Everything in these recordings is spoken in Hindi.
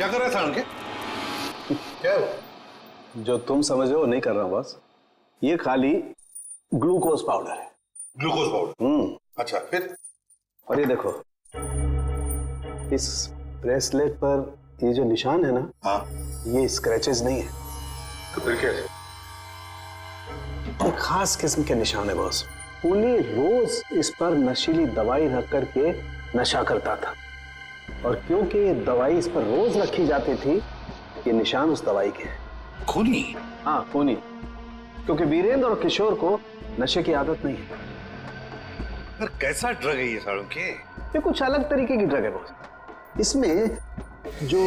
क्या कर रहा था उनके? क्या जो तुम समझ रहे हो नहीं कर रहा हूं बॉस। ये खाली ग्लूकोज पाउडर है। Glucose powder? अच्छा, फिर? और ये देखो, इस ब्रेसलेट पर ये जो निशान है ना, हाँ, ये स्क्रैचेस नहीं है। तो फिर क्या है? एक खास किस्म के निशान है बॉस। पुणे रोज इस पर नशीली दवाई रख करके नशा करता था, और क्योंकि ये दवाई इस पर रोज रखी जाती थी, ये निशान उस दवाई के हैं। खूनी? हाँ, खूनी। क्योंकि वीरेंद्र और किशोर को नशे की आदत नहीं है। पर कैसा ड्रग है ये सालों के? ये कुछ अलग तरीके की ड्रग है बॉस। इसमें जो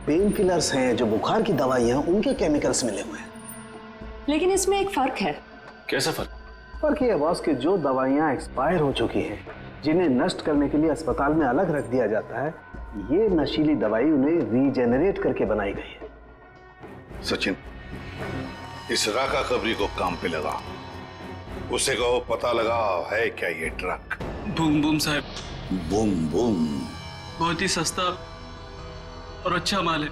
पेन किलर्स हैं, जो बुखार की दवाइयां, उनके केमिकल्स मिले हुए हैं। लेकिन इसमें एक फर्क है। कैसा फर्क? फर्क ये है बॉस कि जो दवाइयां एक्सपायर हो चुकी हैं, जिन्हें नष्ट करने के लिए अस्पताल में अलग रख दिया जाता है, ये नशीली दवाई उन्हें रीजेनरेट करके बनाई गई है। सचिन, इस राका खबरी को काम पे लगा, उसे कहो पता लगा है क्या ये ड्रग। बूम बूम साहब, बूम बूम। बहुत ही सस्ता और अच्छा माल है।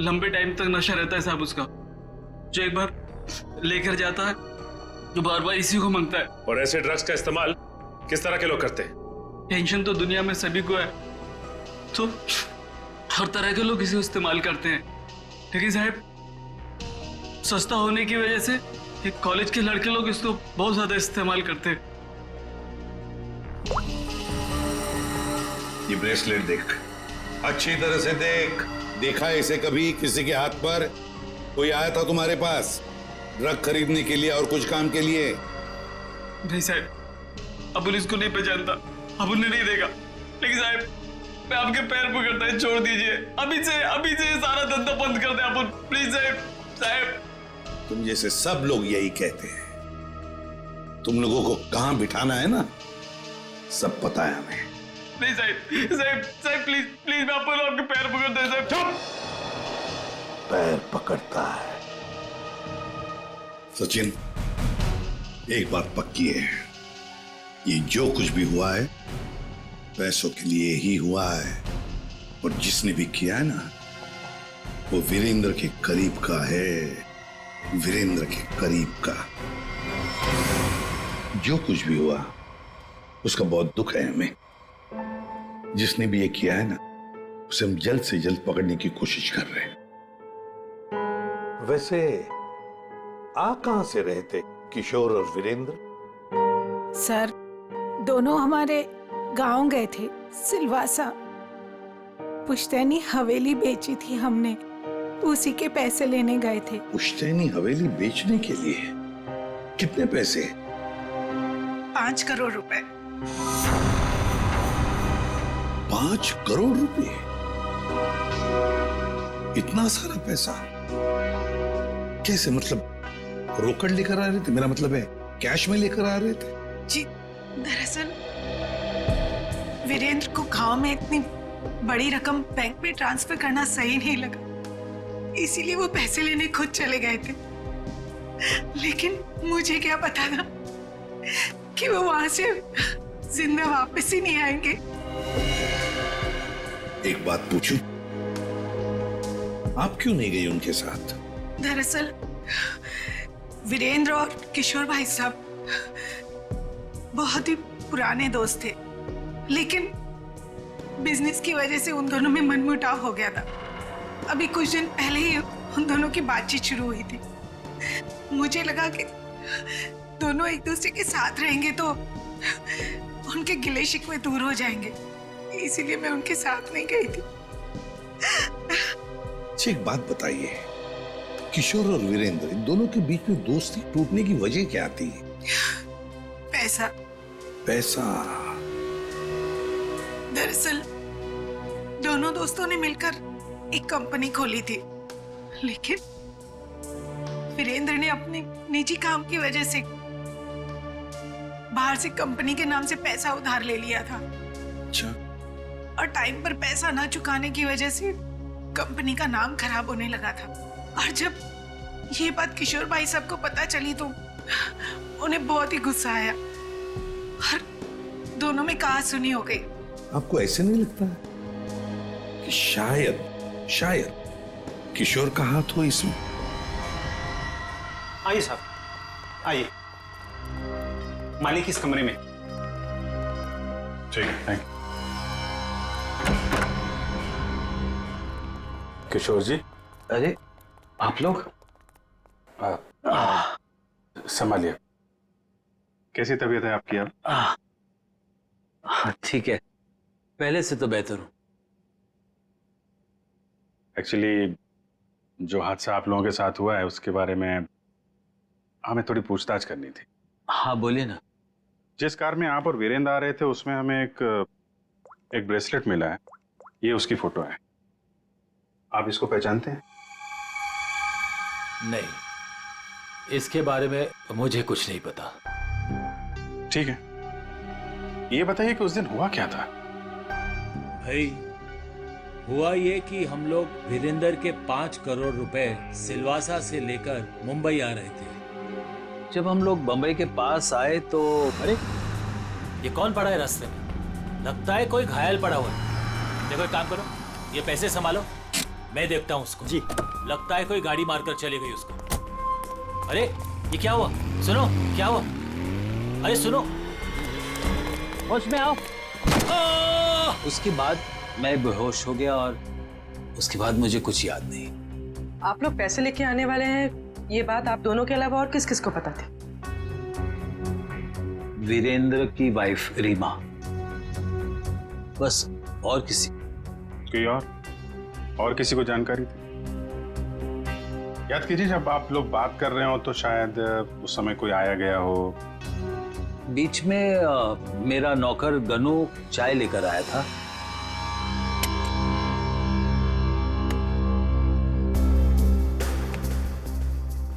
लंबे टाइम तक नशा रहता है साहब उसका। जो एक बार लेकर जाता है तो बार बार इसी को मांगता है। और ऐसे ड्रग्स का इस्तेमाल किस तरह के लोग करते हैं? टेंशन तो दुनिया में सभी को है, तो हर तरह के लोग इसे इस्तेमाल करते हैं। लेकिन साहब, सस्ता होने की वजह से एक कॉलेज के लड़के लोग इसको बहुत ज्यादा इस्तेमाल करते हैं। ये ब्रेसलेट देख, अच्छी तरह से देख। देखा है इसे कभी किसी के हाथ पर? कोई आया था तुम्हारे पास ड्रग खरीदने के लिए और कुछ काम के लिए? नहीं साहब, अबुल इसको नहीं पहचानता, अबुल ने नहीं देखा। लेकिन साहब, मैं आपके पैर पकड़ता है, छोड़ दीजिए। अभी से सारा धंधा बंद कर दे अबुल, प्लीज साहब। साहब, तुम जैसे सब लोग यही कहते हैं। तुम लोगों को कहां बिठाना है ना, सब पता है हमें। नहीं साहब प्लीज प्लीज, मैं आपको आपके पैर पकड़ता है साहब। चुप! पैर पकड़ता है? सचिन, एक बात पक्की है, ये जो कुछ भी हुआ है पैसों के लिए ही हुआ है। और जिसने भी किया है ना, वो वीरेंद्र के करीब का है, वीरेंद्र के करीब का। जो कुछ भी हुआ उसका बहुत दुख है हमें। जिसने भी ये किया है ना, उसे हम जल्द से जल्द पकड़ने की कोशिश कर रहे हैं। वैसे आप कहां से रहे थे, किशोर और वीरेंद्र? सर, दोनों हमारे गांव गए थे, सिलवासा। पुश्तैनी हवेली बेची थी हमने, उसी के पैसे लेने गए थे। पुश्तैनी हवेली बेचने के लिए? कितने पैसे? 5 करोड़ रुपए। 5 करोड़ रुपए? इतना सारा पैसा कैसे? मतलब रोकड़ लेकर आ रहे थे? मेरा मतलब है कैश में लेकर आ रहे थे? जी, दरअसल वीरेंद्र को गांव में इतनी बड़ी रकम बैंक में ट्रांसफर करना सही नहीं लगा, इसीलिए वो पैसे लेने खुद चले गए थे। लेकिन मुझे क्या पता था कि वो वहां से जिंदा वापस ही नहीं आएंगे। एक बात पूछूं, आप क्यों नहीं गई उनके साथ? दरअसल वीरेंद्र और किशोर भाई साहब बहुत ही पुराने दोस्त थे, लेकिन बिजनेस की वजह से उन दोनों में मनमुटाव हो गया था। अभी कुछ दिन पहले ही उन दोनों की बातचीत शुरू हुई थी। मुझे लगा कि दोनों एक दूसरे के साथ रहेंगे तो उनके गिले शिकवे दूर हो जाएंगे, इसीलिए मैं उनके साथ नहीं गई थी। अच्छा, एक बात बताइए, किशोर और वीरेंद्र, इन दोनों के बीच में दोस्ती टूटने की वजह क्या थी? पैसा। पैसा? दरअसल दोनों दोस्तों ने मिलकर एक कंपनी खोली थी, लेकिन वीरेंद्र ने अपने निजी काम की वजह से बाहर से कंपनी के नाम से पैसा उधार ले लिया था। अच्छा। और टाइम पर पैसा ना चुकाने की वजह से कंपनी का नाम खराब होने लगा था। और जब ये बात किशोर भाई साहब को पता चली तो उन्हें बहुत ही गुस्सा आया और दोनों में कहासुनी हो गई। आपको ऐसे नहीं लगता कि शायद शायद किशोर का हाथ हो इसमें। आइए साहब, आइए। मालिक इस कमरे में। ठीक है, थैंक यू। किशोर जी, अरे आप लोग? संभालिए। कैसी तबीयत है आपकी अब? ठीक है, पहले से तो बेहतर हूं। एक्चुअली जो हादसा आप लोगों के साथ हुआ है उसके बारे में हमें थोड़ी पूछताछ करनी थी। हाँ बोलिए ना। जिस कार में आप और वीरेंद्र आ रहे थे उसमें हमें एक ब्रेसलेट मिला है। ये उसकी फोटो है। आप इसको पहचानते हैं? नहीं, इसके बारे में मुझे कुछ नहीं पता। ठीक है, ये बताइए कि उस दिन हुआ क्या था? भाई, हुआ ये कि हम लोग वीरेंद्र के 5 करोड़ रुपए सिलवासा से लेकर मुंबई आ रहे थे। जब हम लोग बंबई के पास आए तो अरे, ये कौन पड़ा है रास्ते में? लगता है कोई घायल पड़ा हुआ है। देखो एक काम करो, ये पैसे संभालो, मैं देखता हूँ उसको। जी। लगता है कोई गाड़ी मारकर चली गई उसको। अरे ये क्या हुआ? सुनो, क्या हुआ? अरे सुनो, होश में आओ। उसके बाद मैं बेहोश हो गया और उसके बाद मुझे कुछ याद नहीं। आप लोग पैसे लेके आने वाले हैं, ये बात आप दोनों के अलावा और किस किस को पता थी? वीरेंद्र की वाइफ रीमा, बस, और किसी? कोई और किसी को जानकारी थी? याद कीजिए, जब आप लोग बात कर रहे हो तो शायद उस समय कोई आया गया हो। बीच में मेरा नौकर गनू चाय लेकर आया था।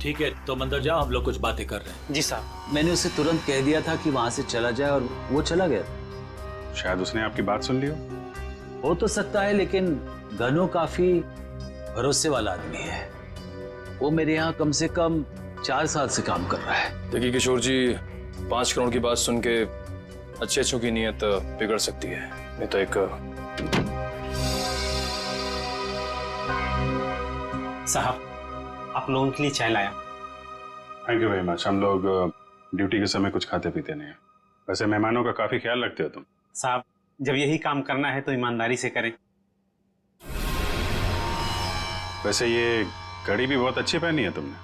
ठीक है, तो अंदर जाओ, हम लोग कुछ बातें कर रहे हैं। जी साहब। मैंने उसे तुरंत कह दिया था कि वहां से चला जाए और वो चला गया। शायद उसने आपकी बात सुन ली हो तो सकता है, लेकिन गनू काफी भरोसे वाला आदमी है। वो मेरे यहाँ कम से कम 4 साल से काम कर रहा है। देखिए किशोर जी, 5 करोड़ की बात सुन के अच्छों की नीयत बिगड़ सकती है। नहीं तो एक साहब, आप लोगों के लिए चाय लाया। Thank you very much. हम लोग ड्यूटी के समय कुछ खाते पीते नहीं हैं। वैसे मेहमानों का काफी ख्याल रखते हो तुम। साहब, जब यही काम करना है तो ईमानदारी से करें। वैसे ये घड़ी भी बहुत अच्छी पहनी है तुमने।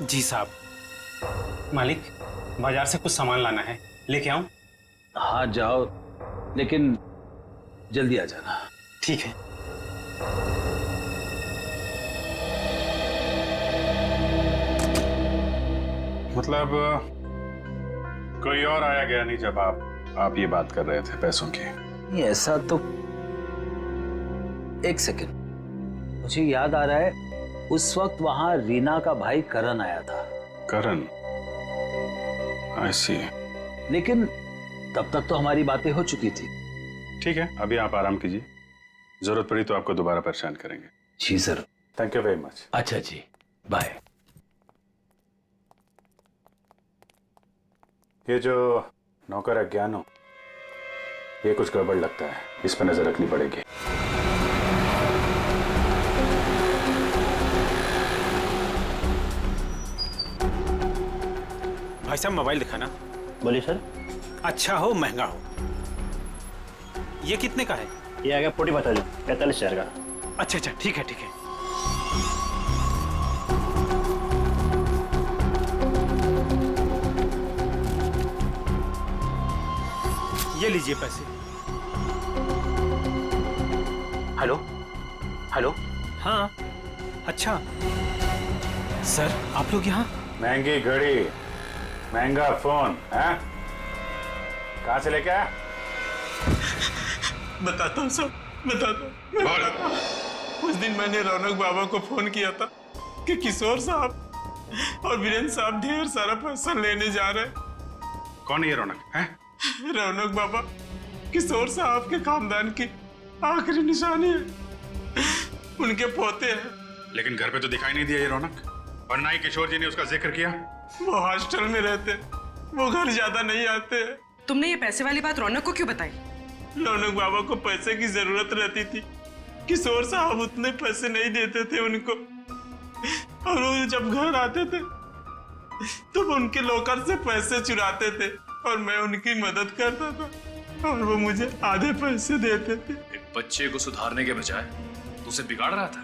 जी साहब। मालिक, बाजार से कुछ सामान लाना है, लेके आऊं? हाँ जाओ, लेकिन जल्दी आ जाना। ठीक है। मतलब कोई और आया गया नहीं जब आप ये बात कर रहे थे पैसों की? नहीं, ऐसा तो, एक सेकंड, मुझे याद आ रहा है, उस वक्त वहां रीना का भाई करण आया था। करण? आई सी। लेकिन तब तक तो हमारी बातें हो चुकी थी। ठीक है, अभी आप आराम कीजिए, जरूरत पड़ी तो आपको दोबारा परेशान करेंगे। जी sir. Thank you very much. अच्छा जी, बाय। ये जो नौकर है ज्ञानो, ये कुछ गड़बड़ लगता है, इस पर नजर रखनी पड़ेगी। भाई साहब, मोबाइल दिखाना। बोलिए सर। अच्छा हो महंगा हो। ये कितने का है? ये आ गया 45,000 का। अच्छा अच्छा, ठीक है ठीक है। ये लीजिए पैसे। Hello hello. हाँ, अच्छा सर, आप लोग यहाँ? महंगी घड़ी, महंगा फोन है, कहाँ से लेके आया? बताता हूँ सर, बताता हूँ। उस दिन मैंने रौनक बाबा को फोन किया था कि किशोर साहब और वीरेंद्र साहब ढेर सारा पैसा लेने जा रहे हैं। कौन है ये रौनक? है रौनक बाबा किशोर साहब के खानदान की आखिरी निशानी है, उनके पोते हैं। लेकिन घर पे तो दिखाई नहीं दिया ये रौनक, और ना ही किशोर जी ने उसका जिक्र किया। वो हॉस्टल में रहते, वो घर ज्यादा नहीं आते हैं। तुमने ये पैसे वाली बात रौनक को क्यों बताई? रौनक बाबा को पैसे की जरूरत रहती थी। किशोर साहब उतने पैसे नहीं देते थे उनको, और वो जब घर आते थे तो वो उनके लॉकर से पैसे चुराते थे और मैं उनकी मदद करता था और वो मुझे आधे पैसे देते थे। एक बच्चे को सुधारने के बजाय तो उसे बिगाड़ रहा था।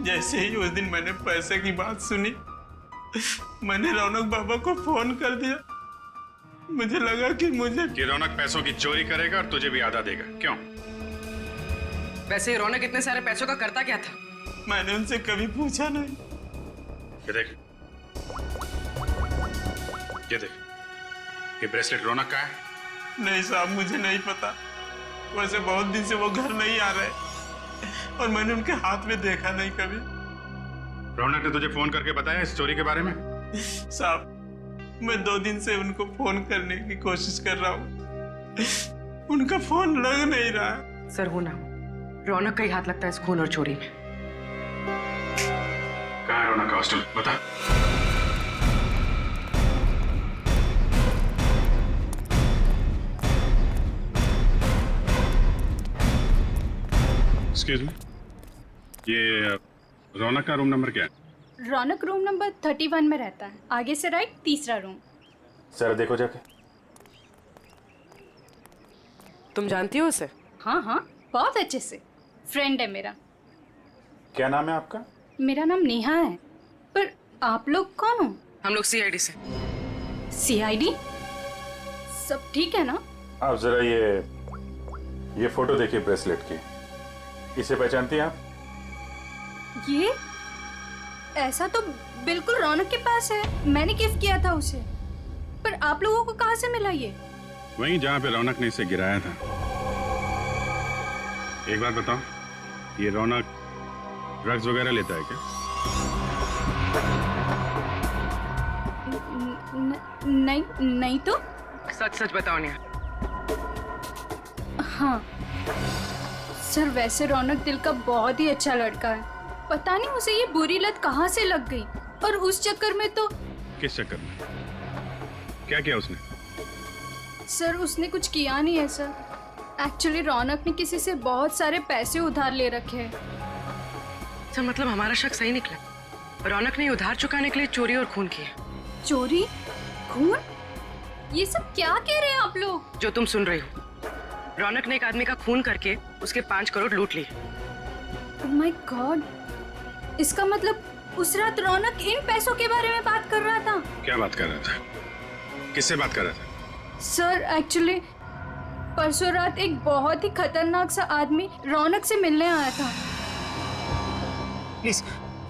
जैसे ही उस दिन मैंने पैसे की बात सुनी, मैंने रौनक बाबा को फोन कर दिया। मुझे लगा कि रौनक पैसों की चोरी करेगा और तुझे भी आधा देगा। क्यों? वैसे रौनक इतने सारे पैसों का करता क्या था? मैंने उनसे कभी पूछा नहीं। ये देख, ये देख, ये ब्रेसलेट रौनक का है? नहीं साहब, मुझे नहीं पता। वैसे बहुत दिन से वो घर नहीं आ रहे और मैंने उनके हाथ में देखा नहीं कभी। रौनक ने तुझे फोन करके बताया इस चोरी के बारे में? साहब, मैं 2 दिन से उनको फोन करने की कोशिश कर रहा हूँ, उनका फोन लग नहीं रहा। सर हो ना, रौनक का ही हाथ लगता है इस खून और चोरी में। कहाँ है रौनक का हॉस्टल? बता। एक्सक्यूज मी, ये रौनक का रूम नंबर क्या है? रौनक रूम नंबर 31 में रहता है, आगे से राइट, तीसरा रूम। सर देखो जाके। तुम जानती हो उसे? हाँ हाँ, बहुत अच्छे से, फ्रेंड है मेरा। क्या नाम है आपका? मेरा नाम नेहा है। पर आप लोग कौन हो? हम लोग सीआईडी से। सीआईडी? सब ठीक है ना? आप जरा ये फोटो देखिए ब्रेसलेट की। इसे पहचानती हैं आप? ये ऐसा तो बिल्कुल रौनक के पास है, मैंने गिफ्ट किया था उसे। पर आप लोगों को कहाँ से मिला ये? वहीं जहाँ पे रौनक ने इसे गिराया था। एक बात बताओ, ये रौनक ड्रग्स वगैरह लेता है क्या? नहीं तो। सच सच बताओ नेहा। हाँ सर, वैसे रौनक दिल का बहुत ही अच्छा लड़का है। पता नहीं उसे ये बुरी लत कहाँ से लग गई, और उस चक्कर में तो। किस चक्कर में? क्या किया उसने? सर उसने कुछ किया नहीं है सर। एक्चुअली रौनक ने किसी से बहुत सारे पैसे उधार ले रखे हैं। सर मतलब हमारा शक सही निकला, रौनक ने उधार चुकाने के लिए चोरी और खून किया। चोरी? खून? ये सब क्या कह रहे हैं आप लोग? जो तुम सुन रही हो, रौनक ने एक आदमी का खून करके उसके 5 करोड़ लूट लिए। ओह माय गॉड, इसका मतलब उस रात रौनक इन पैसों के बारे में बात कर रहा था। क्या बात कर रहा था? किससे बात कर रहा था? सर एक्चुअली परसों रात एक बहुत ही खतरनाक सा आदमी रौनक से मिलने आया था। प्लीज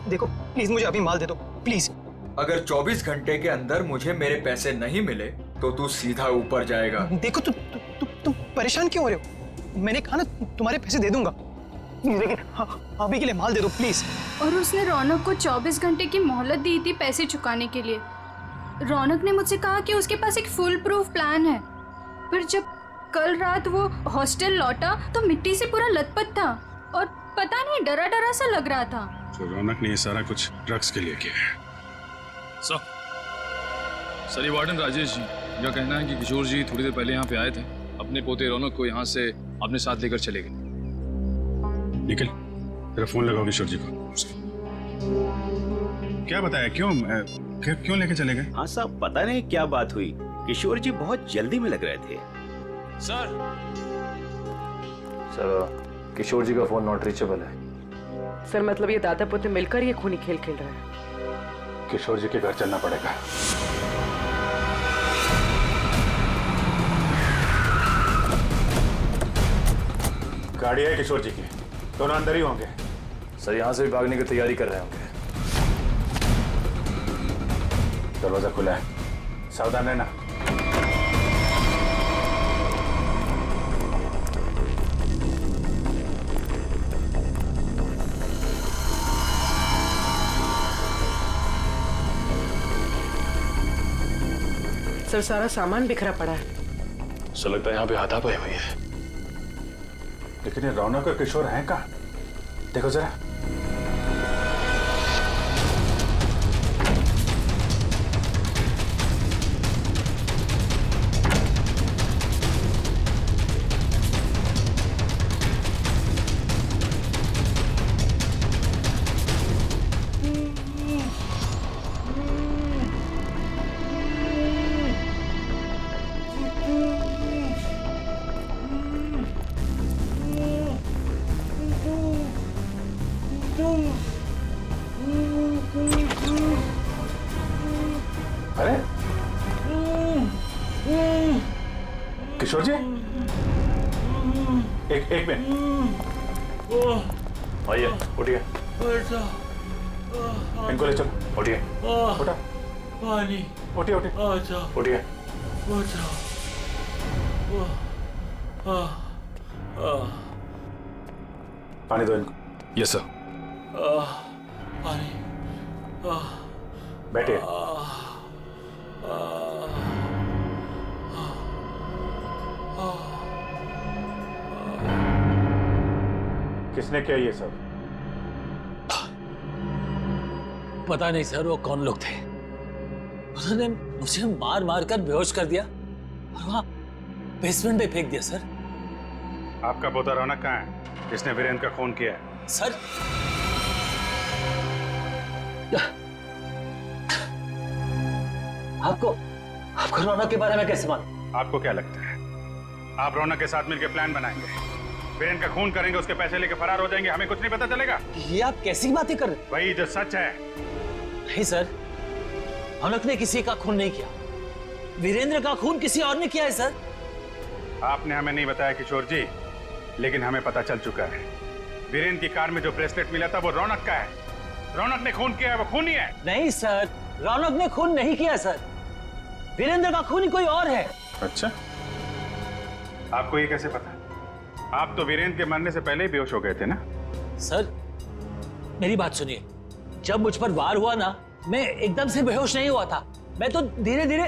देखो, प्लीज मुझे अभी माल दे दो प्लीज। अगर 24 घंटे के अंदर मुझे मेरे पैसे नहीं मिले तो तू सीधा ऊपर जाएगा। देखो तुम परेशान क्यों हो रहे हो? मैंने कहा ना तुम्हारे पैसे दे दूंगा, लेकिन अभी के लिए माल दे दो प्लीज। और उसने रौनक को 24 घंटे की मोहलत दी थी पैसे चुकाने के लिए। रौनक ने मुझसे कहा कि उसके पास एक फुल प्रूफ प्लान है। फिर जब कल रात वो हॉस्टल लौटा तो मिट्टी से पूरा लथपथ था और पता नहीं डरा डरा सा लग रहा था। तो रौनक ने ये सारा कुछ ड्रग्स के लिए किया है। सर ये वार्डन राजेश जी का कहना है कि किशोर जी थोड़ी देर पहले यहाँ पे आए थे, अपने पोते रौनक को यहाँ से अपने साथ लेकर चले गए। निखिल, तेरा फोन लगाओ किशोर जी को। क्या बताया? क्यों लेके चले गए? हाँ साहब, पता नहीं क्या बात हुई, किशोर जी बहुत जल्दी में लग रहे थे। सर किशोर जी का फोन नॉट रीचेबल है। सर मतलब ये दादा पोते मिलकर ये खूनी खेल खेल रहे हैं। किशोर जी के घर चलना पड़ेगा। गाड़ी है किशोर जी की, दोनों अंदर ही होंगे। सर यहाँ से भी भागने की तैयारी कर रहे होंगे। दरवाजा खुला है, सावधान रहना। सर सारा सामान बिखरा पड़ा है। सर लगता है यहाँ पे हाथापाई हुई है। लेकिन ये रौनक और किशोर हैं कहाँ? देखो जरा। किशोर जी, एक मिनट, आइए, उठिए, इनको ले चलो, उठिए, उठा, पानी, उठिए, उठिए, उठिए, पानी दो इनको। Yes sir. पानी, बैठिए। किसने किया ये सब? पता नहीं सर, वो कौन लोग थे। उन्होंने मुझे मार मार कर बेहोश कर दिया और वहां बेसमेंट में फेंक दिया सर। आपका पोता रौनक कहाँ है, जिसने वीरेंद्र का खून किया है? सर, आपको रौनक के बारे में कैसे मालूम? आपको क्या लगता है आप रौनक के साथ मिलकर प्लान बनाएंगे, वीरेंद्र का खून करेंगे, उसके पैसे लेकर फरार हो जाएंगे, हमें कुछ नहीं पता चलेगा? ये आप कैसी बातें कर रहे हैं? वही जो सच है। नहीं सर, रौनक ने किसी का खून नहीं किया, वीरेंद्र का खून किसी और ने किया है सर। आपने हमें नहीं बताया किशोर जी, लेकिन हमें पता चल चुका है। वीरेंद्र की कार में जो ब्रेसलेट मिला था वो रौनक का है। रौनक ने खून किया है, वो खूनी है। नहीं सर, रौनक ने खून नहीं किया सर, वीरेंद्र का खूनी कोई और है। अच्छा, आपको ये कैसे पता? आप तो वीरेंद्र के मरने से पहले ही बेहोश हो गए थे ना? सर मेरी बात सुनिए, जब मुझ पर वार हुआ ना, मैं एकदम से बेहोश नहीं हुआ था, मैं तो धीरे धीरे।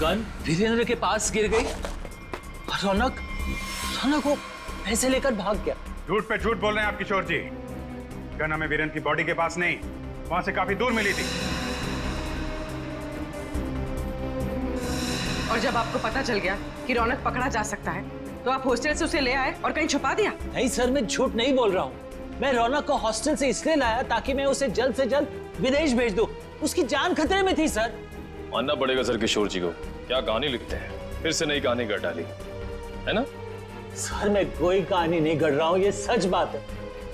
गन वीरेंद्र के पास गिर गई और रौनक को पैसे लेकर भाग गया। झूठ पे झूठ बोल रहे हैं आप किशोर जी। गन हमें वीरेंद्र की बॉडी के पास नहीं, वहां से काफी दूर मिली थी। और जब आपको पता चल गया कि रौनक पकड़ा जा सकता है, तो आप हॉस्टल से उसे ले आए और कहीं छुपा दिया? नहीं सर, मैं झूठ नहीं बोल रहा हूँ। मैं रौनक को हॉस्टल से इसलिए लाया ताकि मैं उसे जल्द से जल्द विदेश भेज दूं। उसकी जान खतरे में थी सर। मानना पड़ेगा सर किशोर जी को, क्या कहानी लिखते हैं, फिर से नई कहानी गढ़ डाली है ना? सर मैं कोई कहानी नहीं गढ़ रहा हूँ, ये सच बात है।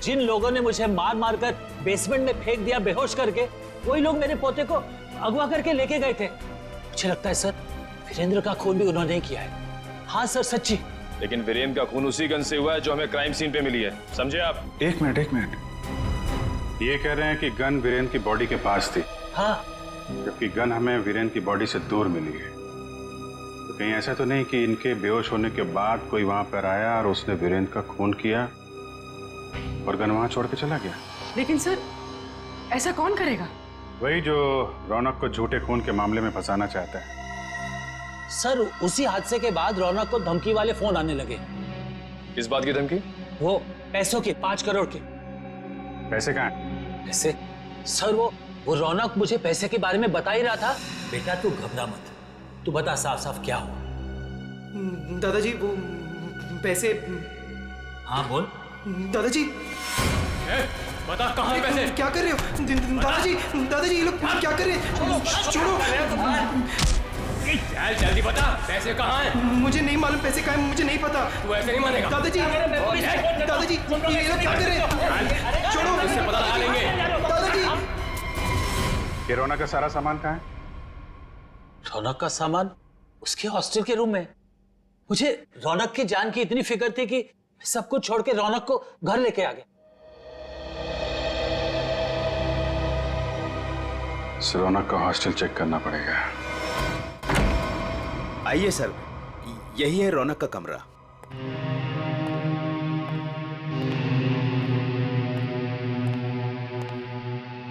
जिन लोगों ने मुझे मार मार कर बेसमेंट में फेंक दिया बेहोश करके, वही लोग मेरे पोते को अगवा करके लेके गए थे। मुझे लगता है सर वीरेंद्र का खून भी उन्होंने ही किया है। हाँ सर, सच्ची। लेकिन वीरेंद्र का खून उसी गन से हुआ है जो हमें क्राइम सीन पे मिली है, समझे आप? एक मिनट, ये कह रहे हैं कि गन वीरेंद्र की बॉडी के पास थी। हाँ, जबकि गन हमें वीरेंद्र की बॉडी से दूर मिली है। तो कहीं ऐसा तो नहीं कि इनके बेहोश होने के बाद कोई वहां पर आया और उसने वीरेंद्र का खून किया और गन वहां छोड़ के चला गया? लेकिन सर ऐसा कौन करेगा? वही जो रौनक को झूठे खून के मामले में फंसाना चाहता है। सर उसी हादसे के बाद रौनक को धमकी वाले फोन आने लगे। किस बात की धमकी? वो पैसों की, 5 करोड़ की। पैसे कहाँ हैं? पैसे? सर वो रौनक मुझे पैसे के बारे में बता ही रहा था। बेटा तू घबरा मत, तू बता साफ साफ क्या हुआ। दादाजी वो पैसे। हाँ बोल। दादाजी बता कहाँ है पैसे? क्या कर रहे हो दादाजी? दादाजी ये लोग क्या कर रहे हैं? छोड़ो। जल्दी बता पैसे कहाँ हैं? मुझे नहीं मालूम पैसे कहाँ हैं, मुझे नहीं पता। तू ऐसे नहीं मानेगा। दादाजी दादाजी ये लोग क्या कर रहे हैं? छोड़ो, इससे पता लगा लेंगे। दादाजी ये रौनक का सारा सामान कहाँ है? रौनक का सामान उसके हॉस्टल के रूम में। मुझे रौनक की जान की इतनी फिक्र थी कि सब कुछ छोड़ के रौनक को घर लेके आ गया। रौनक का हॉस्टल चेक करना पड़ेगा। आइए सर, यही है रौनक का कमरा।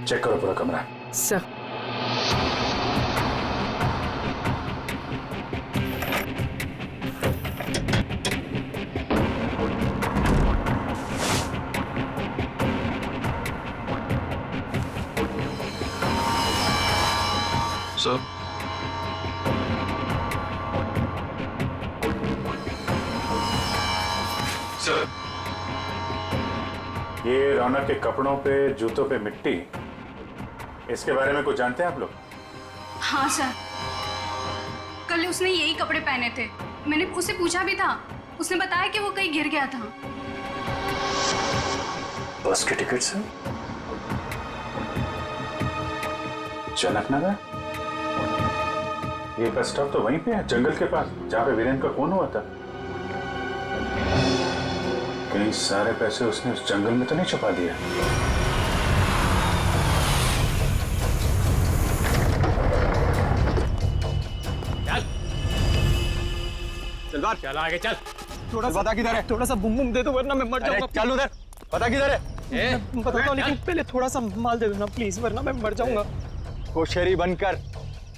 चेक करो पूरा कमरा। सर सर सर ये रौनक के कपड़ों पे, जूतों पे मिट्टी, इसके बारे में कुछ जानते हैं आप लोग? हाँ सर, कल उसने यही कपड़े पहने थे। मैंने उससे पूछा भी था, उसने बताया कि वो कहीं गिर गया था। बस के टिकट से जनक नगर? ये बस स्टॉप तो वहीं पे है, जंगल के पास, जहाँ पे वीरेंद्र का खून हुआ था। कहीं सारे पैसे उसने उस जंगल में तो नहीं छुपा दिया? चल बात, चल आगे चल। थोड़ा सा पता किधर है? थोड़ा सा बुम बुम दे दो वरना मैं मर जाऊंगा। चल उधर, पता किधर है? मैं बताता हूँ, लेकिन पहले थोड़ा सा माल दे दो ना प्लीज, वरना मैं मर जाऊंगा। होशियारी बनकर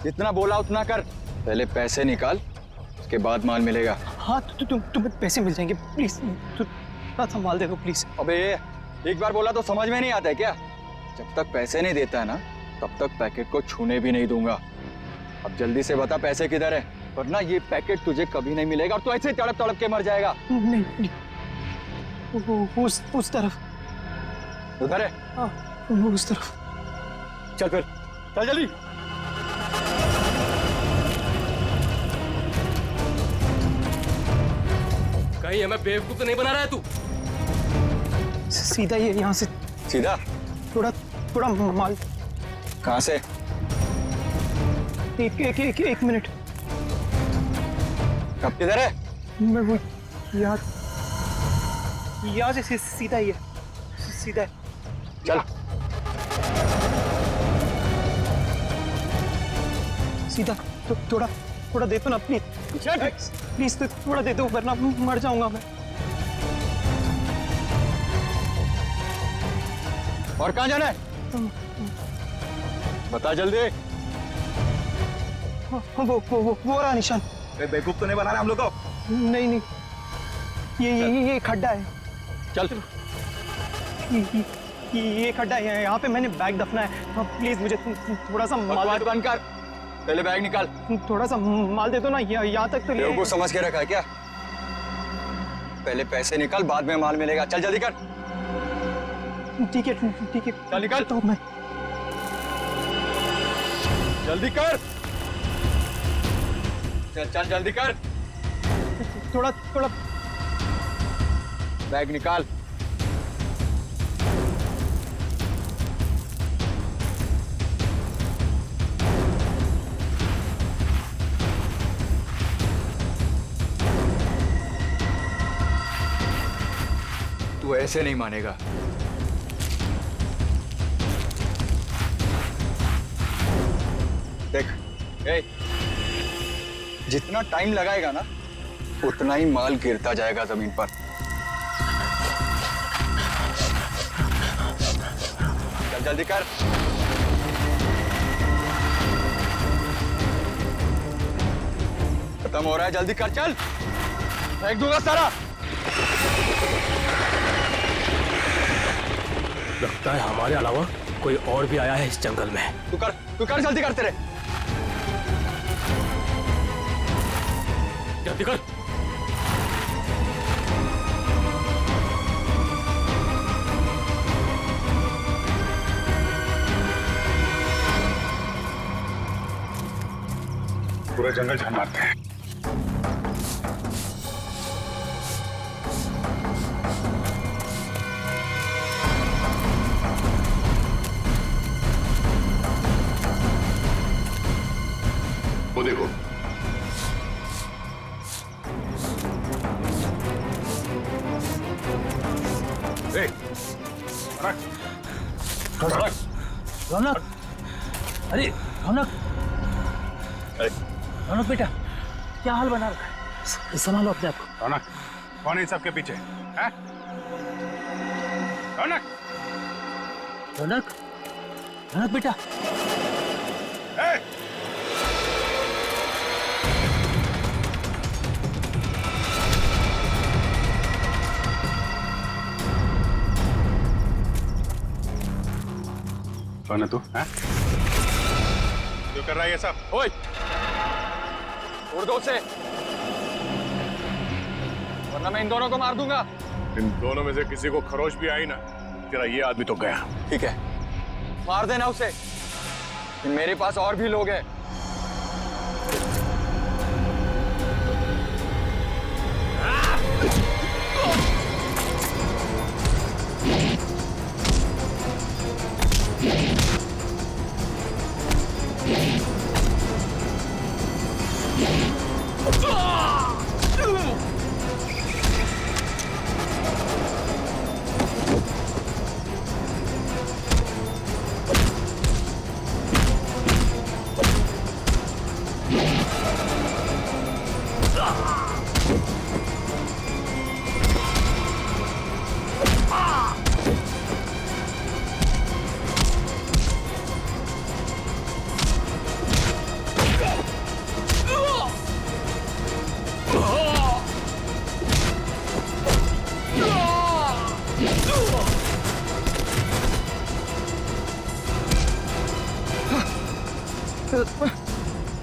जितना बोला उतना कर। पहले पैसे निकाल, उसके बाद माल मिलेगा। हाँ तुम्हें पैसे मिल जाएंगे, प्लीज थोड़ा सा माल दे दो प्लीज। अबे एक बार बोला तो समझ में नहीं आता है क्या? जब तक पैसे नहीं देता है ना, तब तक पैकेट को छूने भी नहीं दूंगा। अब जल्दी से बता पैसे किधर है, वरना ये पैकेट तुझे कभी नहीं मिलेगा और तू ऐसे तड़प तड़प के मर जाएगा। नहीं उस तरफ। उधर है? हाँ उस तरफ। चल फिर, चल जल्दी। कहीं हमें बेवकूफ तो नहीं बना रहा है तू? सीधा ये यहाँ से। सीधा? थोड़ा माल। कहाँ से? एक मिनट। कब किधर है? मैं वो यहाँ से सीधा ही है, सीधा है। चल सीधा। तो थोड़ा दे दो ना प्लीज, प्लीज तो थोड़ा दे दो वरना मर जाऊंगा मैं। और कहाँ जाना है? बता जल्दी। वो रहा निशान। बेवकूफ तो नहीं बना रहा हम लोग को? नहीं ये खड्डा है। चल ये खड्डा है, यहाँ पे मैंने बैग दफना है। प्लीज मुझे थोड़ा सा माल बंद कर, पहले बैग निकाल। थोड़ा सा माल दे दो ना, यहाँ तक तो ले। को समझ के रखा है क्या? पहले पैसे निकाल, बाद में माल मिलेगा। चल जल्दी कर। ठीक है चल निकाल। तो मैं जल्दी कर। चल जल्दी कर। थोड़ा बैग निकाल। तू ऐसे नहीं मानेगा। देख, जितना टाइम लगाएगा ना, उतना ही माल गिरता जाएगा जमीन पर। चल जल्दी कर। खत्म हो रहा है, जल्दी कर। चल, फेंक दूंगा सारा। लगता है हमारे अलावा कोई और भी आया है इस जंगल में। तू कर जल्दी करते रहे। जल्दी कर। पूरा जंगल छान मारते हैं। वो देखो, रौनक, अरे रौनक, रौनक बेटा, क्या हाल बना रखा है? संभालो अपने आप को। रौनक, कौन है इन सबके पीछे? हैं? रौनक, रौनक, रौनक बेटा। कौन है तू? हैं? क्यों कर रहा है ये सब? ओए, उड़ दो उसे, वरना मैं इन दोनों को मार दूंगा। इन दोनों में से किसी को खरोच भी आई ना, तेरा ये आदमी तो गया। ठीक है, मार देना उसे। मेरे पास और भी लोग हैं।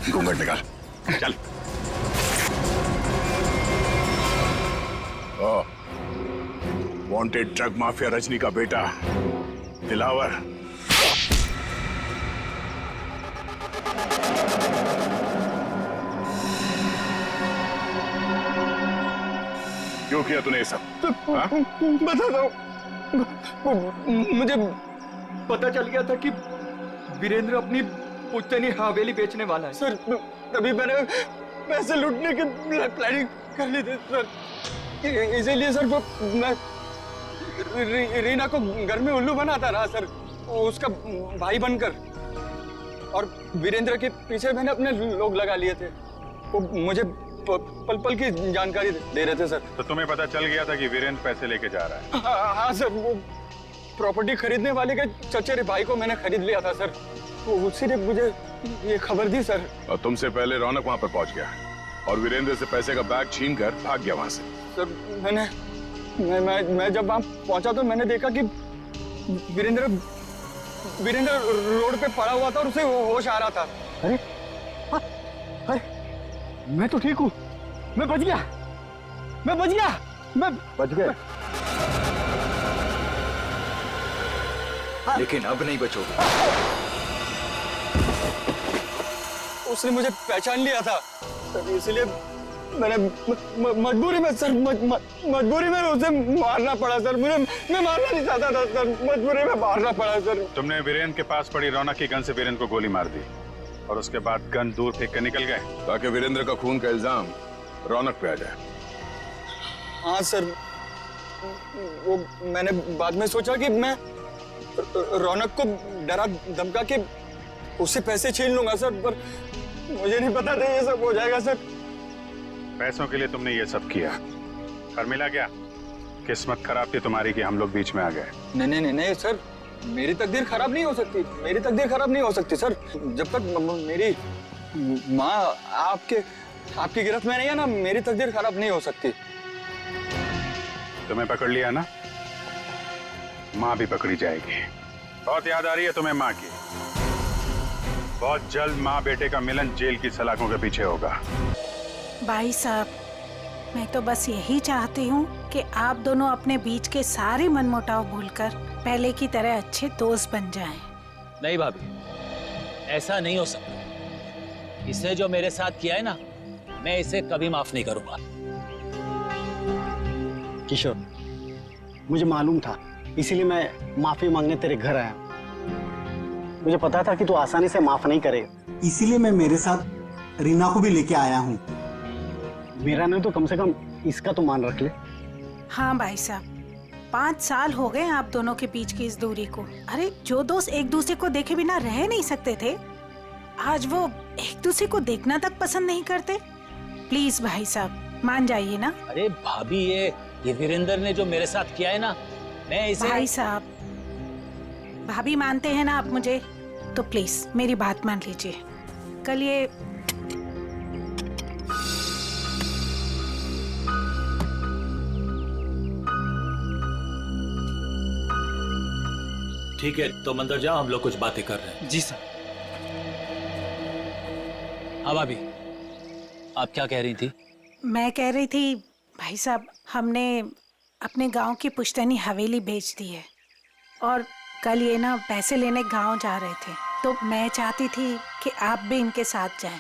घूंघट निकाल, चल। वांटेड ड्रग माफिया रजनी का बेटा दिलावर। क्यों किया तूने ये सब? बता दो, मुझे पता चल गया था कि वीरेंद्र अपनी पुश्तैनी हवेली बेचने वाला है सर। तभी मैंने पैसे लूटने की प्लानिंग कर ली थी सर। इसीलिए सर वो मैं रीना को घर में उल्लू बनाता रहा सर, उसका भाई बनकर। और वीरेंद्र के पीछे मैंने अपने लोग लगा लिए थे, वो मुझे पल पल की जानकारी दे रहे थे सर। तो तुम्हें पता चल गया था कि वीरेंद्र पैसे लेके जा रहा है? हाँ सर, वो प्रॉपर्टी खरीदने वाले के चचेरे भाई को मैंने खरीद लिया था सर, वो उसी ने मुझे ये खबर दी सर। और तुमसे पहले रौनक वहां पर पहुंच गया और वीरेंद्र से पैसे का बैग छीन कर भाग गया वहां से। सर मैं जब वहां पहुंचा तो मैंने देखा कि वीरेंद्र रोड पे पड़ा हुआ था और उसे होश आ रहा था। अरे मैं तो ठीक हूँ, मैं बच गया, मैं बच गया। लेकिन अब नहीं बचोगे। उसने मुझे पहचान लिया था सर, इसलिए मैंने मजबूरी में सर मजबूरी में उसे मारना पड़ा सर। मैं मारना नहीं चाहता था सर, मजबूरी में मारना पड़ा सर। तुमने वीरेंद्र के पास पड़ी रौनक की गन से वीरेंद्र को गोली मार दी और उसके बाद गन दूर फेंक कर निकल गए ताकि वीरेंद्र का खून का इल्जाम रौनक पे आ जाए। हाँ सर, वो मैंने बाद में सोचा कि मैं रौनक को डरा धमका के उससे पैसे छीन लूंगा सर, पर मुझे नहीं पता था ये सब हो जाएगा सर। पैसों के लिए तुमने ये सब किया, पर मिला क्या? किस्मत खराब थी तुम्हारी कि हम लोग बीच में आ गए। नहीं सर, मेरी तकदीर खराब नहीं हो सकती, मेरी तकदीर खराब नहीं हो सकती सर। जब तक मेरी माँ आपकी गिरफ्त में नहीं है ना, मेरी तकदीर खराब नहीं हो सकती। तुम्हें पकड़ लिया ना, माँ भी पकड़ी जाएगी। बहुत याद आ रही है तुम्हें माँ की। बहुत जल्द माँ बेटे का मिलन जेल की सलाखों के पीछे होगा। भाई साहब, मैं तो बस यही चाहती हूँ कि आप दोनों अपने बीच के सारे मनमुटाव भूलकर पहले की तरह अच्छे दोस्त बन जाएं। नहीं भाभी, ऐसा नहीं हो सकता। इसने जो मेरे साथ किया है ना, मैं इसे कभी माफ नहीं करूंगा। किशोर, मुझे मालूम था, इसीलिए मैं माफी मांगने तेरे घर आया। मुझे पता था कि तू आसानी से माफ नहीं करेगा, इसीलिए मैं मेरे साथ रीना को भी लेके आया हूँ। मेरा नहीं तो कम से कम इसका तो मान रख ले। हाँ भाई साहब, 5 साल हो गए आप दोनों के बीच की इस दूरी को। अरे जो दोस्त एक दूसरे को देखे बिना रह नहीं सकते थे, आज वो एक दूसरे को देखना तक पसंद नहीं करते। प्लीज भाई साहब, मान जाइए ना। अरे भाभी, ये वीरेंद्र ने जो मेरे साथ किया है ना, मैं इसे। भाई साहब, भाभी मानते हैं ना आप मुझे, तो प्लीज मेरी बात मान लीजिए। कल ये ठीक है, तुम अंदर जाओ, हम लोग कुछ बातें कर रहे हैं। जी सर। हाँ भाभी, आप क्या कह रही थी? मैं कह रही थी भाई साहब, हमने अपने गांव की पुश्तैनी हवेली बेच दी है और कल ये ना पैसे लेने गांव जा रहे थे, तो मैं चाहती थी कि आप भी इनके साथ जाएं।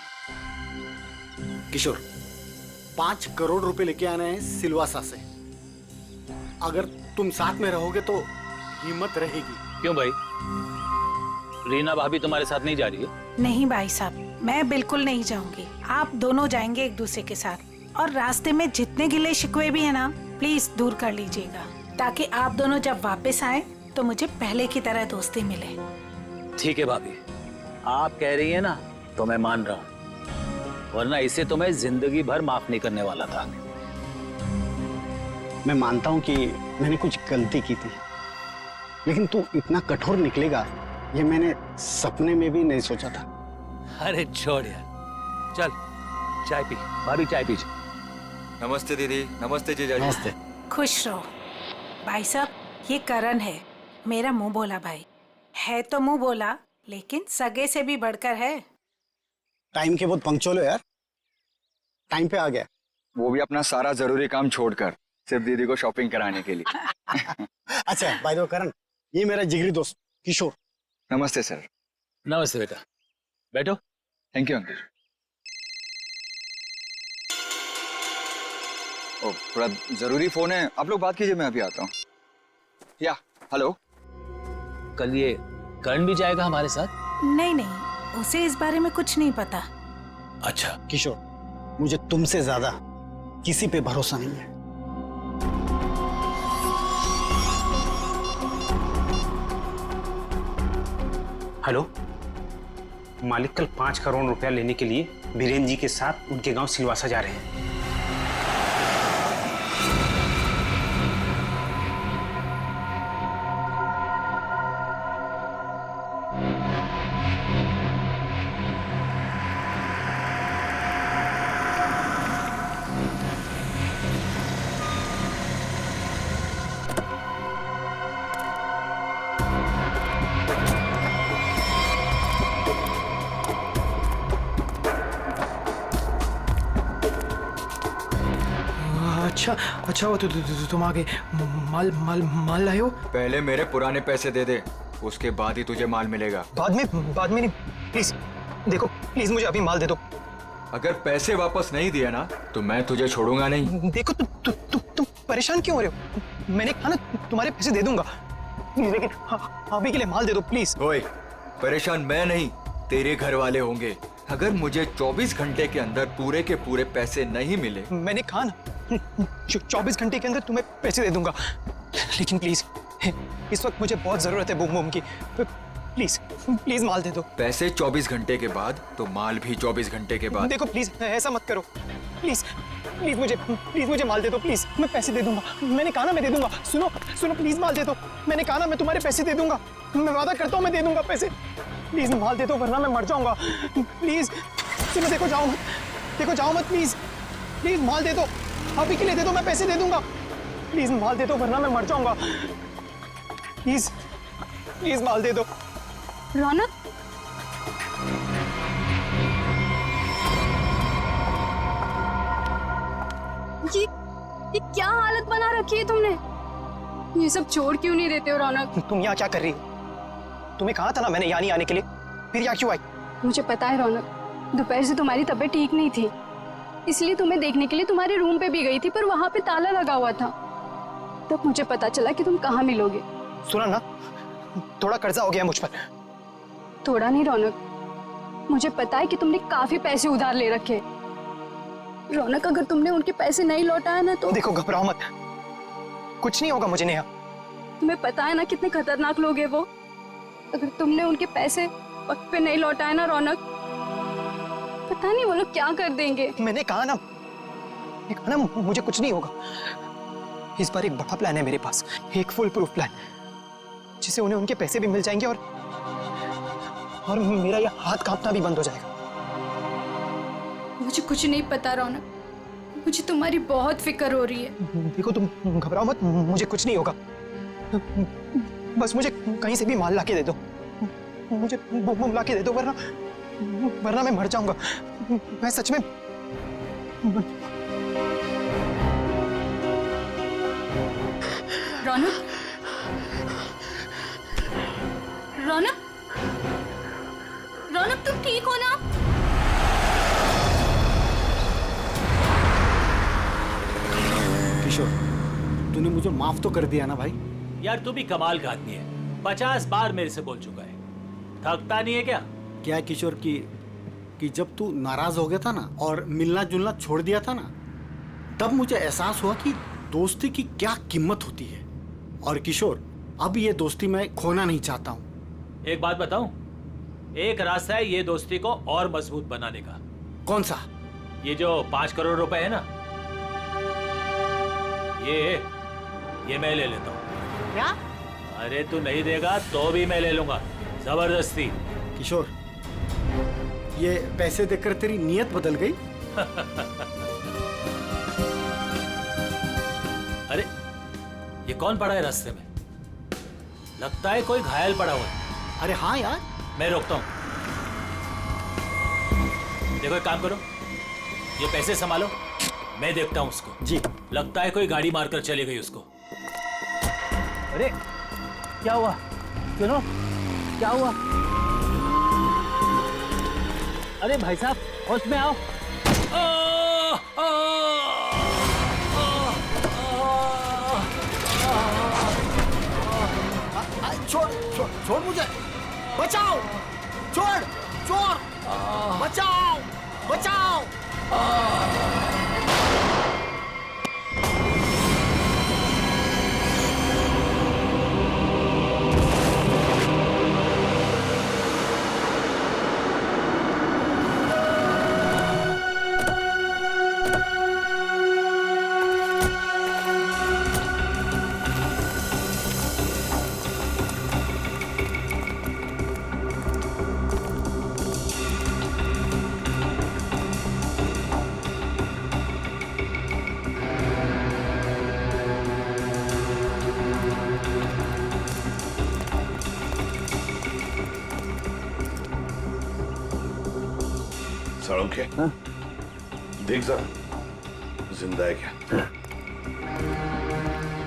किशोर, 5 करोड़ रुपए लेके आने हैं सिलवासा से। अगर तुम साथ में रहोगे तो हिम्मत रहेगी। क्यों भाई, रीना भाभी तुम्हारे साथ नहीं जा रही है? नहीं भाई साहब, मैं बिल्कुल नहीं जाऊंगी। आप दोनों जाएंगे एक दूसरे के साथ, और रास्ते में जितने गिले शिकवे भी है ना, प्लीज दूर कर लीजिएगा, ताकि आप दोनों जब वापस आए तो मुझे पहले की तरह दोस्ती मिले। ठीक है भाभी, आप कह रही है ना तो मैं मान रहा हूँ, वरना इसे तो मैं जिंदगी भर माफ नहीं करने वाला था। मैं मानता हूं कि मैंने कुछ गलती की थी, लेकिन तू इतना कठोर निकलेगा ये मैंने सपने में भी नहीं सोचा था। अरे छोड़ यार, चल चाय पी। भाभी चाय पीजिए। नमस्ते दीदी। नमस्ते जीजा। नमस्ते। खुश रहो। भाई साहब, ये करण है, मेरा मुंह बोला भाई है, तो मुंह बोला लेकिन सगे से भी बढ़कर है। टाइम के बहुत पंक्चुअल हो यार, टाइम पे आ गया। वो भी अपना सारा जरूरी काम छोड़कर सिर्फ दीदी को शॉपिंग कराने के लिए। अच्छा बाय द वे करण, ये मेरा जिगरी दोस्त किशोर। नमस्ते सर। नमस्ते बेटा, बैठो। Thank you uncle. ओ, थोड़ा जरूरी फोन है, आप लोग बात कीजिए, मैं अभी आता हूँ। या हेलो। कल ये करण भी जाएगा हमारे साथ? नहीं नहीं, उसे इस बारे में कुछ नहीं पता। अच्छा किशोर, मुझे तुमसे ज्यादा किसी पे भरोसा नहीं है। हेलो, मालिक कल 5 करोड़ रुपया लेने के लिए बीरेन जी के साथ उनके गांव सिलवासा जा रहे हैं। अच्छा वो तुम आगे माल लाए हो? पहले मेरे पुराने पैसे दे दे, उसके बाद ही तुझे माल मिलेगा। बाद में नहीं, प्लीज देखो, प्लीज मुझे अभी माल दे दो। अगर पैसे वापस नहीं दिए ना तो मैं तुझे छोड़ूंगा नहीं। देखो तुम परेशान क्यों हो रहे हो? मैंने कहा ना तुम्हारे पैसे दे दूंगा, लेकिन अभी के लिए माल दे दो प्लीज। ओए, परेशान मैं नहीं, तेरे घर वाले होंगे। अगर मुझे 24 घंटे के अंदर पूरे के पूरे पैसे नहीं मिले, मैंने कहा ना 24 घंटे के अंदर तुम्हें पैसे दे दूंगा, लेकिन प्लीज इस वक्त मुझे बहुत जरूरत है बूम बूम की, प्लीज माल दे दो। पैसे 24 घंटे के बाद तो माल भी 24 घंटे के बाद। देखो प्लीज ऐसा मत करो, प्लीज मुझे माल दे दो, प्लीज मैं पैसे दे दूंगा। मैंने कहा ना मैं दे दूंगा। सुनो प्लीज माल दे दो। मैंने कहा ना मैं तुम्हारे पैसे दे दूंगा, मैं वादा करता हूँ मैं दे दूंगा पैसे। प्लीज माल दे दो वरना मैं मर जाऊंगा। प्लीज सुनो, देखो जाओ मत, प्लीज माल दे दो, अभी के लिए दे दो, मैं पैसे दे दूंगा। प्लीज माल दे दो वरना मैं मर जाऊंगा। प्लीज माल दे दो। रौनक, ये क्या हालत बना रखी है तुमने? ये सब छोड़ क्यों नहीं देते हो रौनक? तुम यहाँ क्या कर रही हो? तुम्हें कहा था ना मैंने यहाँ नहीं आने के लिए, फिर यहाँ क्यों आई? मुझे पता है रौनक, दोपहर से तुम्हारी तबीयत ठीक नहीं थी, इसलिए तुम्हें देखने के लिए तुम्हारे रूम पे भी गई थी, पर वहां पे ताला लगा हुआ था। तब मुझे पता चला कि तुम कहाँ मिलोगे। सुना ना, थोड़ा कर्जा हो गया मुझ पर। थोड़ा नहीं रौनक, मुझे पता है कि तुमने काफी पैसे उधार ले रखे। रौनक, अगर तुमने उनके पैसे नहीं लौटाया ना तो देखो, घबराओ मत, कुछ नहीं होगा मुझे। नेहा, तुम्हें पता है ना कितने खतरनाक लोग हैं वो। अगर तुमने उनके पैसे वक्त पे नहीं लौटाए ना रौनक, पता नहीं वो लोग क्या कर देंगे। मैंने कहा ना मुझे कुछ नहीं होगा। इस बार एक बड़ा प्लान है मेरे पास, एक फुल प्रूफ प्लान, जिससे उन्हें उनके पैसे भी मिल जाएंगे और मेरा ये हाथ कांपना भी बंद हो जाएगा। मुझे कुछ नहीं पता रौनक, मुझे तुम्हारी बहुत फिक्र हो रही है। देखो तुम घबराओ मत, मुझे कुछ नहीं होगा। बस मुझे कहीं से भी माल लाके दे दो, मुझे बम लाके दे दो, वरना मैं मर जाऊंगा। मैं सच में रौनक, तुम ठीक हो ना? किशोर, तूने मुझे माफ तो कर दिया ना भाई? यार तू भी कमाल का आदमी है, 50 बार मेरे से बोल चुका है, थकता नहीं है क्या? क्या है किशोर कि जब तू नाराज हो गया था ना और मिलना जुलना छोड़ दिया था ना, तब मुझे एहसास हुआ कि दोस्ती की क्या कीमत होती है। और किशोर, अब ये दोस्ती मैं खोना नहीं चाहता हूँ। एक बात बताऊं, एक रास्ता है ये दोस्ती को और मजबूत बनाने का। कौन सा? ये जो 5 करोड़ रुपए है ना, ये मैं ले लेता हूँ। क्या? अरे तू नहीं देगा तो भी मैं ले लूंगा, जबरदस्ती। किशोर, ये पैसे देकर तेरी नीयत बदल गई? अरे ये कौन पड़ा है रास्ते में? लगता है कोई घायल पड़ा हुआ है। अरे हाँ यार, मैं रोकता हूं। देखो एक काम करो, ये पैसे संभालो, मैं देखता हूं उसको। जी। लगता है कोई गाड़ी मारकर चली गई उसको। अरे क्या हुआ? सुनो, क्या हुआ? अरे भाई साहब, होश में आओ। छोड़ मुझे, बचाओ, छोड़, चोर, बचाओ, बचाओ। साळुंखे, देख जरा जिंदा है क्या?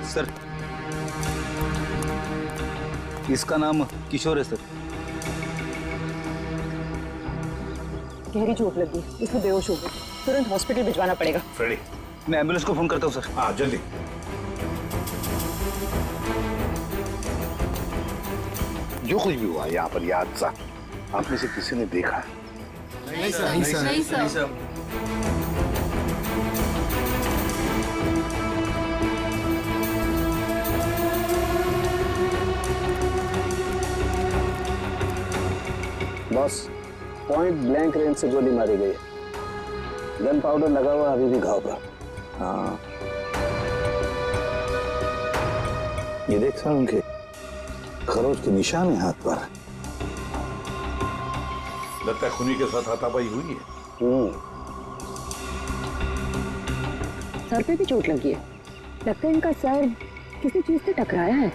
सर, इसका नाम किशोर है सर। गहरी चोट लगी, इसमें बेहोश हो गई, तुरंत हॉस्पिटल भिजवाना पड़ेगा। फ्रेडी, मैं एम्बुलेंस को फोन करता हूँ सर। हाँ जल्दी। जो कुछ भी हुआ यहाँ पर, याद सा आप में से किसी ने देखा है? नहीं सर, नहीं सर, नहीं sir. Boss, point blank range से गोली मारी गई। गन पाउडर लगा हुआ अभी भी घाव पर। हाँ, ये देख सर, उनके खरोच के निशान है हाथ पर। लगता है खूनी के साथ हाथापाई हुई है। सर पे भी चोट लगी है, लगता है इनका सर किसी चीज से टकराया है।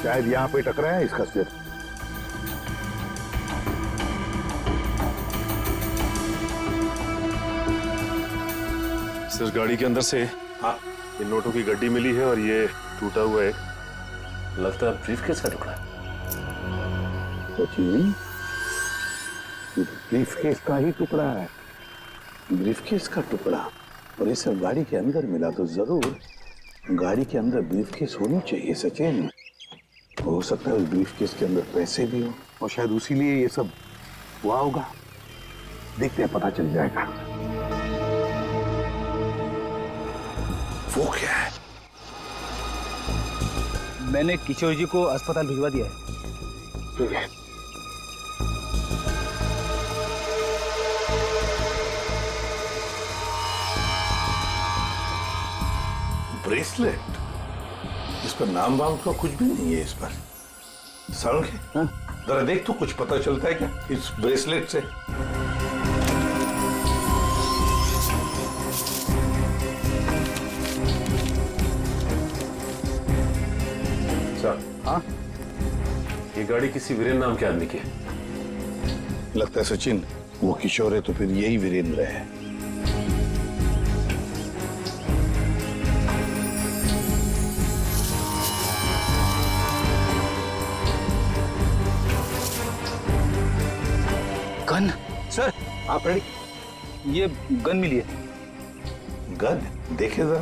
शायद यहाँ पे टकराया है इसका सिर। सर, गाड़ी के अंदर से हाँ, इन नोटों की गड्डी मिली है और ये टूटा हुआ है। लगता है ब्रीफकेस का टुकड़ा। ब्रीफकेस का ही टुकड़ा है। ब्रीफकेस का टुकड़ा, और ये सब गाड़ी के अंदर मिला तो जरूर गाड़ी के अंदर ब्रीफकेस होनी चाहिए सचिन। हो सकता है उस ब्रीफकेस के अंदर पैसे भी हो और शायद उसी लिए ये सब हुआ होगा। देखते हैं, पता चल जाएगा। वो क्या है? मैंने किशोर जी को अस्पताल भिजवा दिया है। ठीक है। ब्रेसलेट, इस पर नाम वाम का कुछ भी नहीं है इस पर। साळुंखे, जरा देख तो, कुछ पता चलता है क्या इस ब्रेसलेट से? हाँ, ये गाड़ी किसी वीरेंद्र नाम के आदमी की है। लगता है सचिन, वो किशोर है तो फिर यही वीरेंद्र है। गन? सर आप रेडी? ये गन मिली है। गन देखे जरा।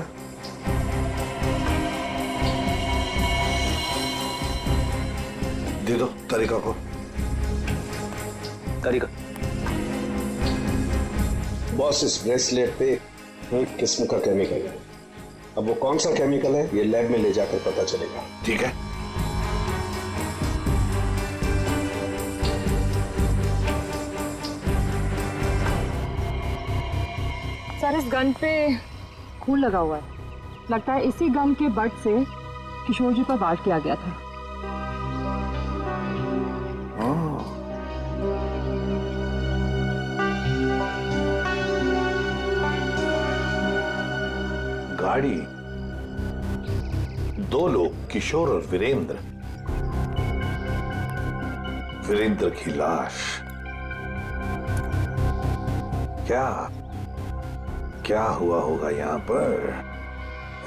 दे दो तारिका को। तारिका। बॉस, इस ब्रेसलेट पे एक किस्म का केमिकल है। अब वो कौन सा केमिकल है ये लैब में ले जाकर पता चलेगा। ठीक है। सर, इस गन पे खून लगा हुआ है। लगता है इसी गन के बट से किशोर जी पर वार किया गया था। गाड़ी, दो लोग, किशोर और वीरेंद्र। वीरेंद्र की लाश। क्या हुआ होगा यहां पर,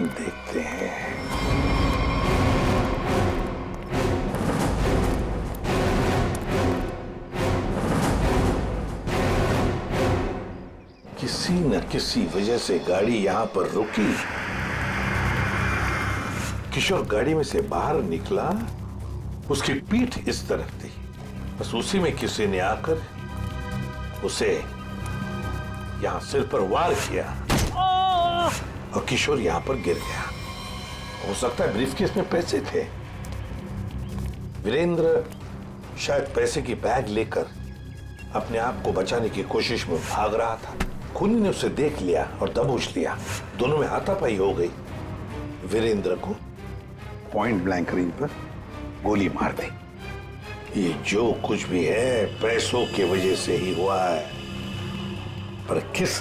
देखते हैं। किसी न किसी वजह से गाड़ी यहां पर रुकी। किशोर गाड़ी में से बाहर निकला, उसकी पीठ इस तरफ थी। बस उसी में किसी ने आकर उसे यहां सिर पर वार किया और किशोर यहां पर गिर गया। हो सकता है ब्रीफकेस में पैसे थे। वीरेंद्र शायद पैसे की बैग लेकर अपने आप को बचाने की कोशिश में भाग रहा था। खूनी ने उसे देख लिया और दबोच लिया। दोनों में हाथापाई हो गई। वीरेंद्र को पॉइंट ब्लैंक रेंज पर गोली मार दी। ये जो कुछ भी है पैसों की वजह से ही हुआ है, पर किस